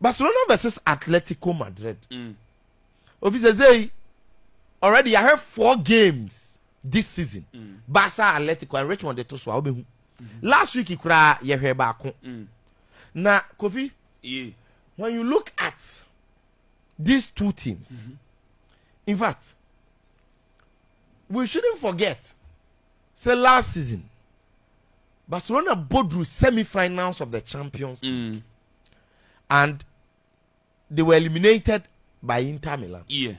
Barcelona versus Atlético Madrid. Obviously, already I have 4 games this season. Barca, Atlético, and Richmond de Toswa. Last week, you heard back. Now, Kofi, when you look at these 2 teams, in fact, we shouldn't forget. Say last season, Barcelona both drew semi-finals of the Champions League, and they were eliminated by Inter Milan. Yeah.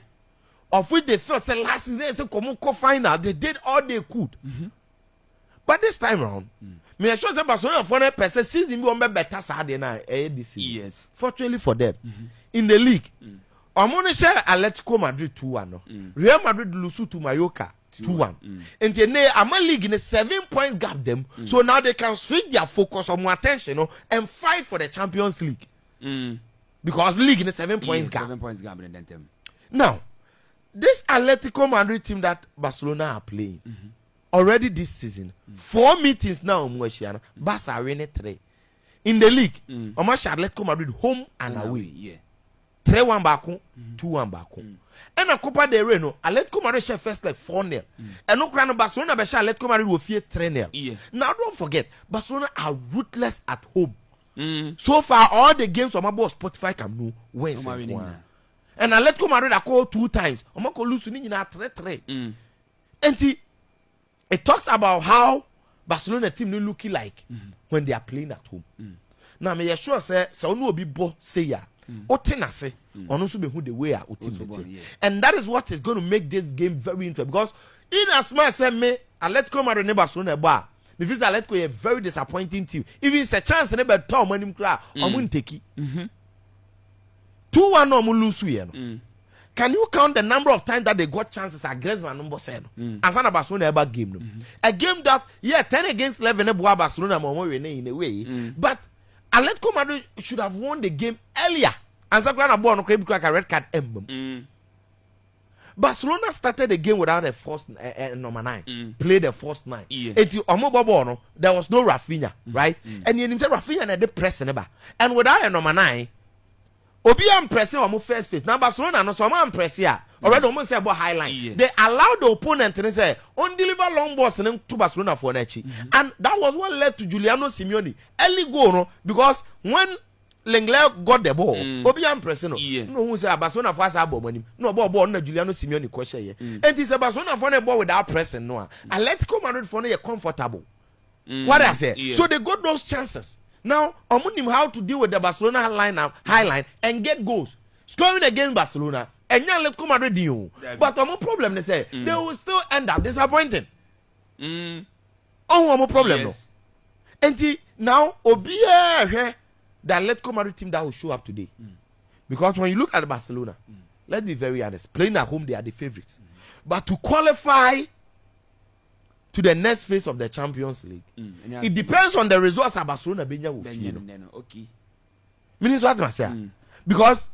Of which they felt say last season they come final. They did all they could. But this time around, me I sure say Barcelona for a person season be on better side than this season. Yes. Fortunately for them, in the league, Omoni share Atlético Madrid 2-1. Real Madrid lose to Mallorca 2-1. And then Ama league in a 7 point gap them. So now they can switch their focus on more attention, and fight for the Champions League. Because league in a 7 points gap. 7 points gap in them. Now, this Atlético Madrid team that Barcelona are playing already this season, 4 meetings now. Barca are winning 3 in the league. Atlético Madrid home and away. Yeah. 3-1 back, 2-1 back. And a Copa del Rey, no, Atlético Madrid share first like 4-0. And no crown Barcelona be share Atlético Madrid will fear 3-0. Yeah. Now don't forget, Barcelona are ruthless at home. So far, all the games on my boss Spotify can do wins. And Atlético Madrid are called 2 times. I'm going to lose 3-3. And it talks about how Barcelona team no looking like when they are playing at home. Now, me sure say so no be bo say ya. Otenase on also be who the way are team. And that is what is going to make this game very interesting, because in as much as me Atlético Madrid and Barcelona bar, me feel Atlético a very disappointing team. If it's a chance never turn money cry, I won't take it. 2-1 no lose we no. Can you count the number of times that they got chances against my number 7? As an Barcelona ever game no. A game that 10 against 11 e boa Barcelona mo in a way. But Atlético Madrid should have won the game earlier. And Zagrana ball no because like a red card emblem. Barcelona started the game without a first number 9. Played the first 9. There was no Rafinha, right? And you said Rafinha and the press never. And without a number 9, Obi am pressing on first phase. Now Barcelona no so am press here. Already almost say about high line. They allowed the opponent to say on deliver long balls to Barcelona for Nechi. And that was what led to Giuliano Simeone early goal, no? Because when Lenglet got the ball, Obi am pressing no who say Barcelona for us money. No ball no Giuliano Simeone question here. And it's a Barcelona for the ball without pressing no. Atlético Madrid for no comfortable. What I say? So they got those chances. Now, Omunim how to deal with the Barcelona high line and get goals. Scoring against Barcelona, and now let's come Madrid deal. But no problem, they say, they will still end up disappointed. Oh, no problem, no. And now, Obia, the Atletico Madrid team that will show up today. Because when you look at Barcelona, let's be very honest, playing at home, they are the favorites. But to qualify to the next phase of the Champions League, it depends on the results of Barcelona. Okay. Meaning what I say? Because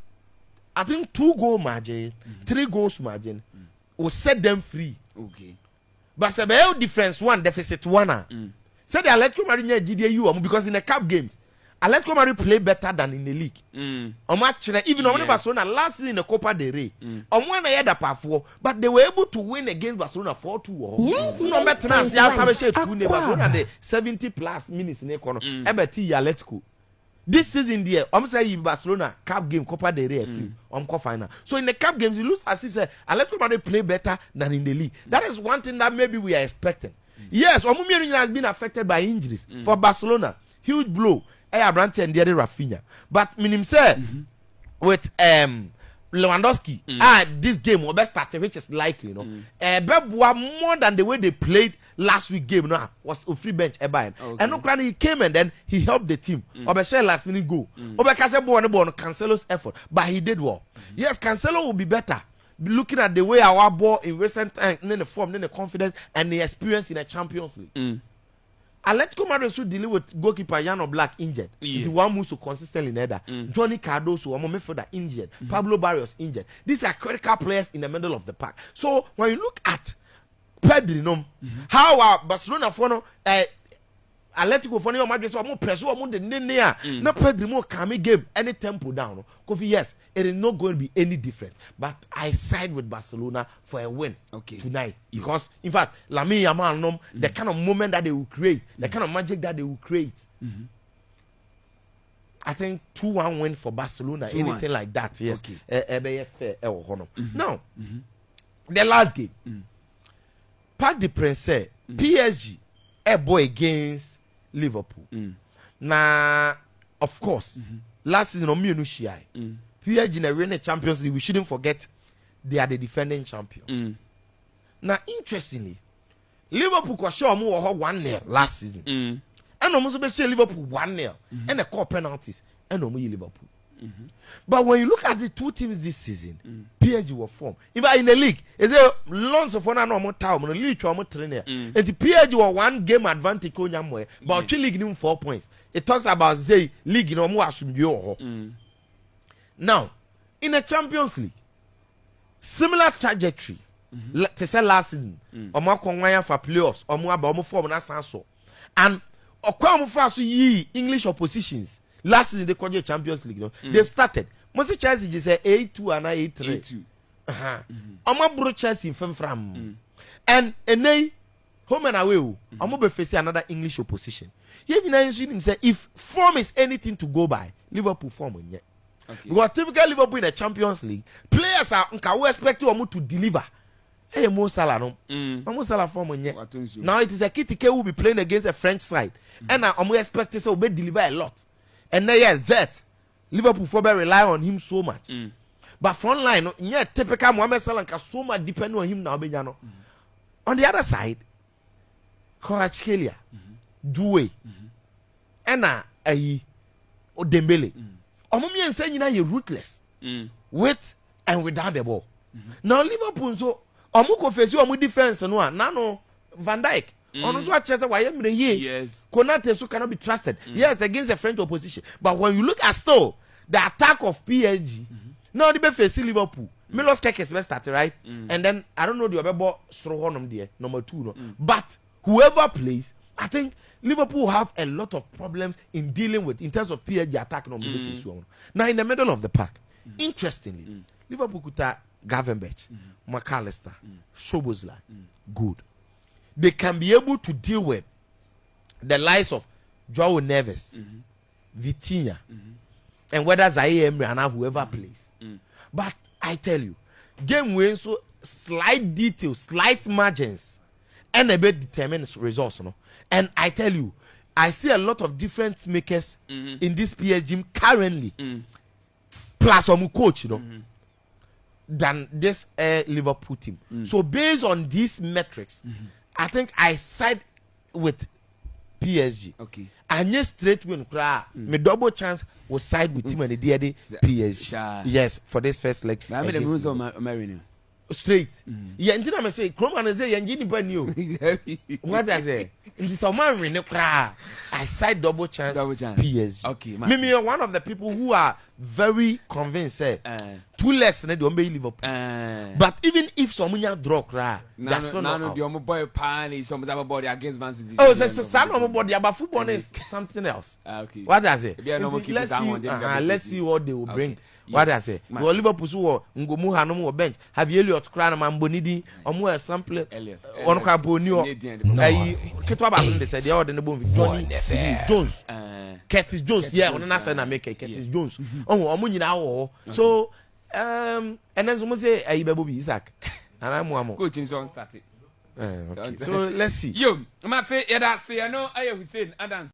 I think 2 goal margin, 3 goals margin will set them free. Okay. But the difference 1 deficit 1. Say the Atletico Madrid GDU because in the cup games, Atletico Madrid play better than in the league. Even on Barcelona last season in the Copa del Rey, but they were able to win against Barcelona 4-2. No better than Barcelona the 70 plus minutes in the corner. Atletico. This season there, I'm saying Barcelona cup game Copa del Rey final. So in the cup games, you lose as if say Atletico Madrid play better than in the league. That is one thing that maybe we are expecting. Yes, Omumiri has been affected by injuries for Barcelona. Huge blow. Brandt and the other Rafinha. But minim say with Lewandowski, this game will be started, which is likely, Bebwa more than the way they played last week game, was a free bench and no he came and then he helped the team. Obeshare last minute goal. Obekase Cancelo's effort, but he did well. Yes, Cancelo will be better. Looking at the way our ball in recent times, then the form, then the confidence and the experience in the Champions League. Atletico Madrid should deal with goalkeeper Yano Black injured. The one who's so consistent in header. Johnny Cardoso, one midfielder injured. Pablo Barrios injured. These are critical players in the middle of the park. So when you look at Pedri, how Barcelona for Atlético for no match so mo press o mo de nene a na Pedri mo calm game any tempo down no. Kofi, yes, it is not going to be any different, but I side with Barcelona for a win tonight because in fact Lamine Yamal the kind of moment that they will create, the kind of magic that they will create. I think 2-1 win for Barcelona, anything like that, yes. Now, the last game, Parc des Princes, PSG, a boy against Liverpool. Now, of course, last season, PSG in the Champions League, we shouldn't forget they are the defending champions. Now, interestingly, Liverpool was sure 1-0 last season. And almost be Liverpool 1-0 and the core penalties and no Liverpool. But when you look at the two teams this season, PSG were formed. Even in the league, is a lots of one normal town, the league to trainer. And the PSG were 1 game advantage on Yamwe, but league give 4 points. It talks about say league no more assume. Now, in the Champions League, similar trajectory. To say last season, Omo konwaya for playoffs, Omo aba Omo form na sanso. And Okwam faso yi English oppositions. Last season they called the Champions League. No? They've started. Most Chelsea just say A2 and A3. Omo bro Chelsea from. And they home and away. Omo be facing another English opposition. Here you know say if form is anything to go by, Liverpool form on yet. Because typical Liverpool in the Champions League, players are expect you to deliver. Hey, Mo Salah no. Mo Salah form on yet. Now it is a Kitike who will be playing against a French side. And now I'm expecting so be deliver a lot. And then yes, that Liverpool football rely on him so much. But front line, no, yeah, typical Mohamed Salah can so much depend on him now. On the other side, Kvaratskhelia, Doué, and Dembele. Omumi and saying you ruthless with and without the ball. Now Liverpool so Omuko face you defense no nano Van Dijk. On so Chelsea why yes. Konate so cannot be trusted. Yes, against a French opposition. But when you look at still the attack of PSG, now they be facing Liverpool. Milos Keke is started right, and then I don't know the other ball Strohonum there number 2 no. But whoever plays, I think Liverpool have a lot of problems in dealing with in terms of PSG attack. Now in the middle of the pack, interestingly, Liverpool could have Gravenberch, McAllister, Szoboszlai, good. They can be able to deal with the likes of Joao Neves, Vitinha, and whether Zaire Emery and whoever plays. But I tell you, game wins so slight details, slight margins, and a bit determines results. No? And I tell you, I see a lot of difference makers in this PSG currently, plus some coach, you know, than this Liverpool team. So based on these metrics, I think I side with PSG. Okay. And yes, straight win, my double chance will side with team and the DD PSG. Yes, for this first leg. I mean the rules on Marino. Straight. Yeah, until I say, Croman is a young new. What I say? In this I side double chance PSG. Okay, me one of the people who are very convinced 2 less than the Liverpool. But even if someone draw that's not the boy pan some other body against Man City. Oh, there's a son of a body, but football is something else. Okay. What does it? Let's see what they will bring. What I say? Well, Liverpool who Ngomu Hanomu bench have Elliot Cran Mambonidi or more sample on Carbonio. Ketwa they said they are the Nobun Jones. Curtis Jones, yeah, on another side I make Curtis Jones. Oh, Omunina. So and then someone say Ibebu Isaac. And I'm one more. Coaching song started. Okay. So let's see. Yo, I'm say yeah, that's I know I have Hussain Adams.